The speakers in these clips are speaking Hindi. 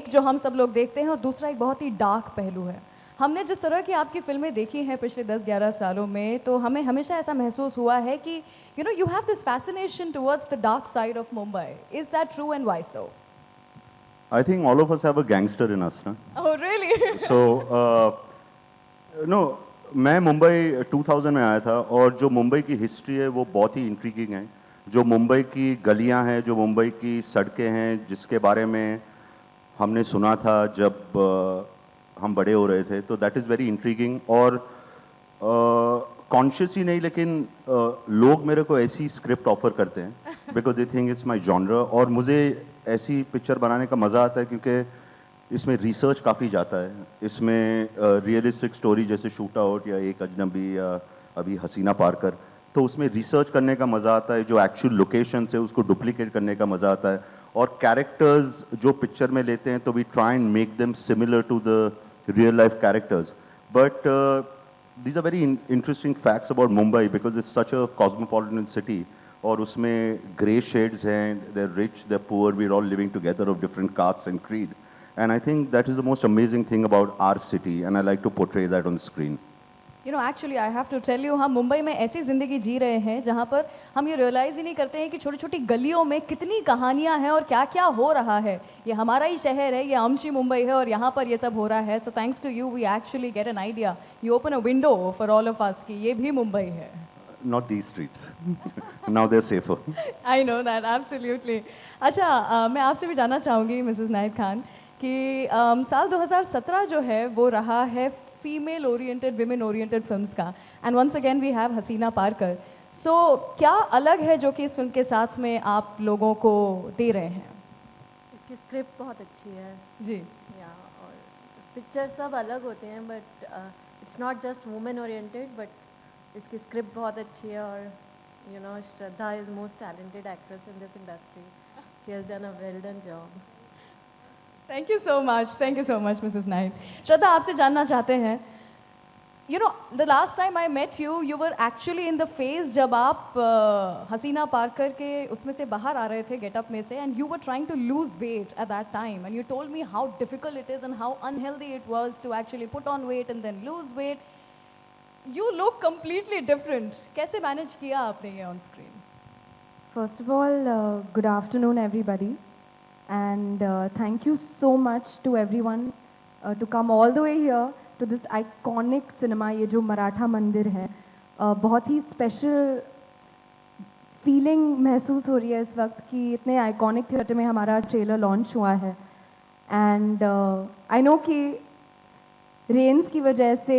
एक जो हम सब लोग देखते हैं और दूसरा एक बहुत ही डार्क पहलू है। हमने जिस तरह की आपकी फ़िल्में देखी हैं पिछले 10-11 सालों में, तो हमें हमेशा ऐसा महसूस हुआ है कि you have this fascination towards the dark side of Mumbai. Is that true and why so? I think all of us have a gangster in us, na? Oh, really? So, no, मैं मुंबई 2000 में आया था और जो मुंबई की हिस्ट्री है वो बहुत ही इंट्रीगिंग है। जो मुंबई की गलियां हैं, जो मुंबई की सड़कें हैं, जिसके बारे में हमने सुना था जब हम बड़े हो रहे थे, तो दैट इज़ वेरी इंट्रीगिंग। और कॉन्शियस ही नहीं, लेकिन लोग मेरे को ऐसी स्क्रिप्ट ऑफर करते हैं because they think it's my genre, और मुझे ऐसी पिक्चर बनाने का मज़ा आता है क्योंकि इसमें रिसर्च काफ़ी जाता है। इसमें रियलिस्टिक स्टोरी जैसे शूट आउट या एक अजनबी या अभी हसीना पारकर, तो उसमें रिसर्च करने का मज़ा आता है। जो एक्चुअल लोकेशन है उसको डुप्लीकेट करने का मज़ा आता है, और कैरेक्टर्स जो पिक्चर में लेते हैं तो we try and make them similar to the real life characters. But these are very interesting facts about Mumbai because it's such a cosmopolitan city, और उसमें grey shades हैं, they're rich, they're poor, we're all living together of different castes and creed, and I think that is the most amazing thing about our city, and I like to portray that on screen. Actually, I have to tell you, हम मुंबई में ऐसी ज़िंदगी जी रहे हैं जहाँ पर हम ये रियलाइज़ ही नहीं करते हैं कि छोटी छोटी गलियों में कितनी कहानियाँ हैं और क्या क्या हो रहा है। ये हमारा ही शहर है, ये आमची मुंबई है और यहाँ पर ये सब हो रहा है। So thanks to you we actually get an idea, you open a window for all of us कि ये भी मुंबई है। Not these streets. Now they're safer. I know that, absolutely. अच्छा, मैं आपसे भी जानना चाहूँगी मिसेस नाहिद खान कि साल 2017 जो है वो रहा है female oriented, women oriented films का, and once again we have Haseena Parkar. So क्या अलग है जो कि इस फिल्म के साथ में आप लोगों को दे रहे हैं? इसकी स्क्रिप्ट बहुत अच्छी है जी, या, और पिक्चर सब अलग होते हैं but it's not just women oriented, but इसकी स्क्रिप्ट बहुत अच्छी है। और Shraddha is most talented actress in this industry, she has done a well done job. Thank you so much missus Nahid. Shraddha, आपसे जानना चाहते हैं, the last time I met you, you were actually in the phase जब आप हसीना पारकर के उसमें से बाहर आ रहे थे गेटअप में से, and you were trying to lose weight at that time, and you told me how difficult it is and how unhealthy it was to actually put on weight and then lose weight. You look completely different, कैसे मैनेज किया आपने ये on screen? First of all, good afternoon, everybody, and thank you so much to everyone to come all the way here to this iconic cinema. ये जो मराठा मंदिर है, बहुत ही स्पेशल फीलिंग महसूस हो रही है इस वक्त कि इतने आइकॉनिक थिएटर में हमारा ट्रेलर लॉन्च हुआ है। एंड आई नो कि रेंस की वजह से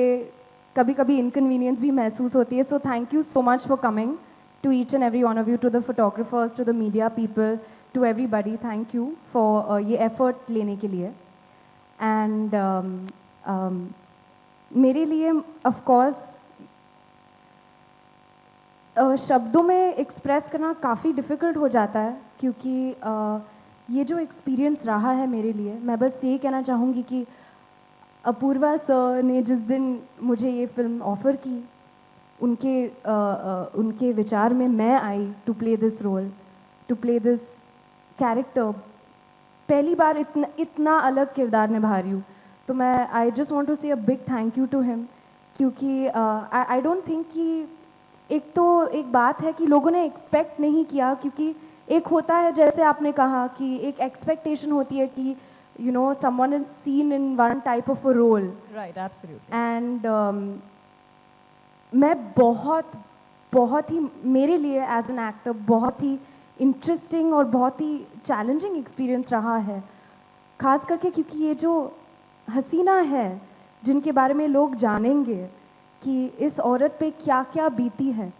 कभी कभी इनकन्वीनियंस भी महसूस होती है, so thank you so much for coming, to each and every one of you, to the photographers, to the media people, to everybody, thank you for ये effort लेने के लिए। and मेरे लिए of course शब्दों में एक्सप्रेस करना काफ़ी डिफ़िकल्ट हो जाता है, क्योंकि ये जो एक्सपीरियंस रहा है मेरे लिए, मैं बस यही कहना चाहूँगी कि अपूर्वा सर ने जिस दिन मुझे ये फिल्म ऑफ़र की, उनके विचार में मैं I to play this role, to play this character. पहली बार इतना अलग किरदार निभा रही हूँ, तो मैं आई just want to say a big thank you to him, क्योंकि आई डोंट थिंक कि एक बात है कि लोगों ने एक्सपेक्ट नहीं किया, क्योंकि एक होता है जैसे आपने कहा कि एक एक्सपेक्टेशन होती है कि someone is seen in one type of a role, right, absolutely. And मैं बहुत ही मेरे लिए एज एन एक्टर बहुत ही इंटरेस्टिंग और बहुत ही चैलेंजिंग एक्सपीरियंस रहा है, ख़ास करके क्योंकि ये जो हसीना है जिनके बारे में लोग जानेंगे कि इस औरत पे क्या क्या बीती है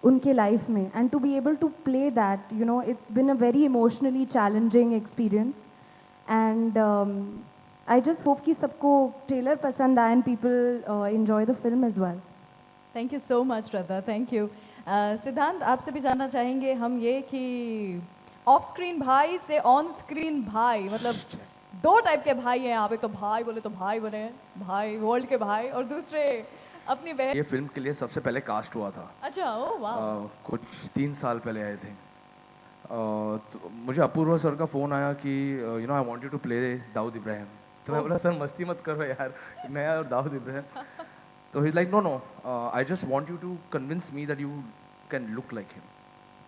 उनके लाइफ में, and to be able to play that, it's been a very emotionally challenging experience. And I just hope कि सबको ट्रेलर पसंद आए and people enjoy the film as well. Thank you so much Shraddha, thank you. Siddhant, आपसे भी जानना चाहेंगे हम ये कि ऑफ स्क्रीन भाई से ऑन स्क्रीन भाई, मतलब दो टाइप के भाई हैं आप, एक तो भाई बोले तो भाई बने, भाई वर्ल्ड के भाई, और दूसरे अपनी बहन। ये फिल्म के लिए सबसे पहले कास्ट हुआ था। अच्छा, ओ वाह। कुछ 3 साल पहले आए थे, तो मुझे अपूर्वा सर का फ़ोन आया कि you know I want you to play Dawood Ibrahim. तो मैं बोला सर मस्ती मत करो यार, मैं और दाऊद इब्राहिम। तो he like no no, I just want you to convince me that you can look like him.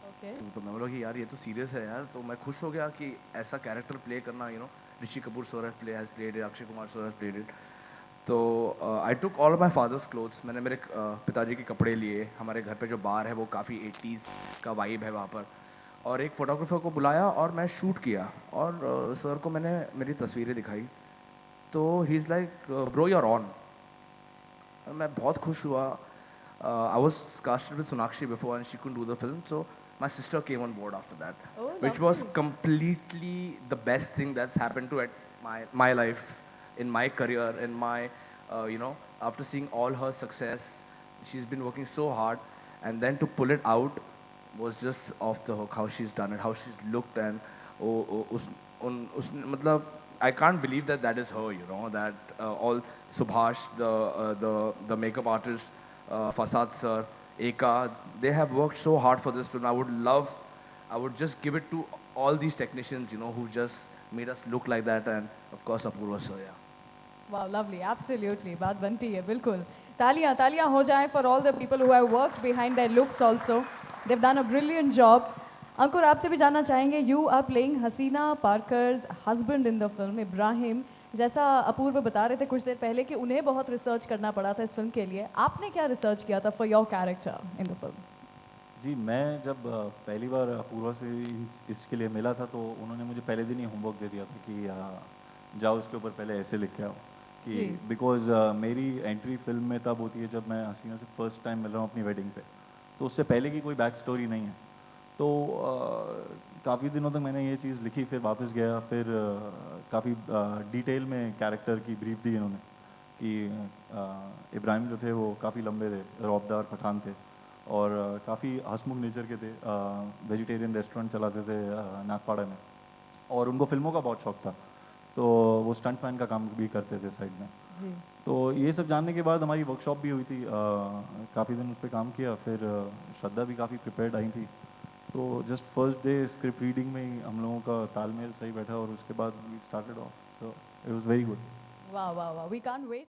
Okay तो मैं बोला कि यार ये तो सीरियस है यार। तो मैं खुश हो गया कि ऐसा कैरेक्टर प्ले करना, you know Rishi Kapoor sir has played it, Akshay Kumar sir has played it. तो I took all my father's clothes, मैंने मेरे पिताजी के कपड़े लिए। हमारे घर पे जो बार है वो काफ़ी 80s का वाइब है वहाँ पर। और एक फ़ोटोग्राफर को बुलाया और मैं शूट किया और सर को मैंने मेरी तस्वीरें दिखाई। तो he is like bro you're on. मैं बहुत खुश हुआ। I was casted with Sonakshi before and she couldn't do the film, so my sister came on board after that, Oh, which was lovely. completely the best thing that's happened to at my life, in my career, in my you know, after seeing all her success, she's been working so hard, and then to pull it out was just off the hook. How she's done it, how she's looked, and matlab, I can't believe that that is her, you know, that all Subhash, the makeup artist, Fasad sir, Eka, they have worked so hard for this film. I would just give it to all these technicians, you know, who just made us look like that, and of course Apurva sir, yeah. Wow, lovely, absolutely. बात बनती है बिल्कुल. तालियां तालियां हो जाएं for all the people who have worked behind their looks also. They've done a brilliant job. अंकुर, आपसे भी जानना चाहेंगे, you are playing Hasina पारकर's husband in the film, Ibrahim. जैसा अपूर्व बता रहे थे कुछ देर पहले कि उन्हें बहुत रिसर्च करना पड़ा था इस फिल्म के लिए. आपने क्या रिसर्च किया था for your character in the film? जी, मैं जब पहली बार अपूर्वा से इसके लिए मिला था तो उन्होंने मुझे पहले दिन ही होमवर्क दे दिया था कि जाओ इसके ऊपर पहले ऐसे लिख के आओ कि जी। बिकॉज मेरी एंट्री फिल्म में तब होती है जब मैं हसीना से फर्स्ट टाइम मिल रहा हूँ अपनी वेडिंग पे, तो उससे पहले की कोई बैक स्टोरी नहीं है। तो काफ़ी दिनों तक मैंने ये चीज़ लिखी, फिर वापस गया, फिर काफ़ी डिटेल में कैरेक्टर की ब्रीफ दी इन्होंने कि इब्राहिम जो थे वो काफ़ी लंबे थे, रौबदार पठान थे और काफ़ी हंसमुख नेचर के थे, वेजिटेरियन रेस्टोरेंट चलाते थे नागपाड़ा में, और उनको फिल्मों का बहुत शौक था, तो वो स्टंट मैन का काम भी करते थे साइड में। जी. तो ये सब जानने के बाद हमारी वर्कशॉप भी हुई थी, काफ़ी दिन उस पर काम किया, फिर श्रद्धा भी काफ़ी प्रिपेयर्ड आई थी, तो just first day script reading में ही हम लोगों का तालमेल सही बैठा और उसके बाद वी स्टार्टेड ऑफ, तो it was very good. Wow, wow, wow. We can't wait.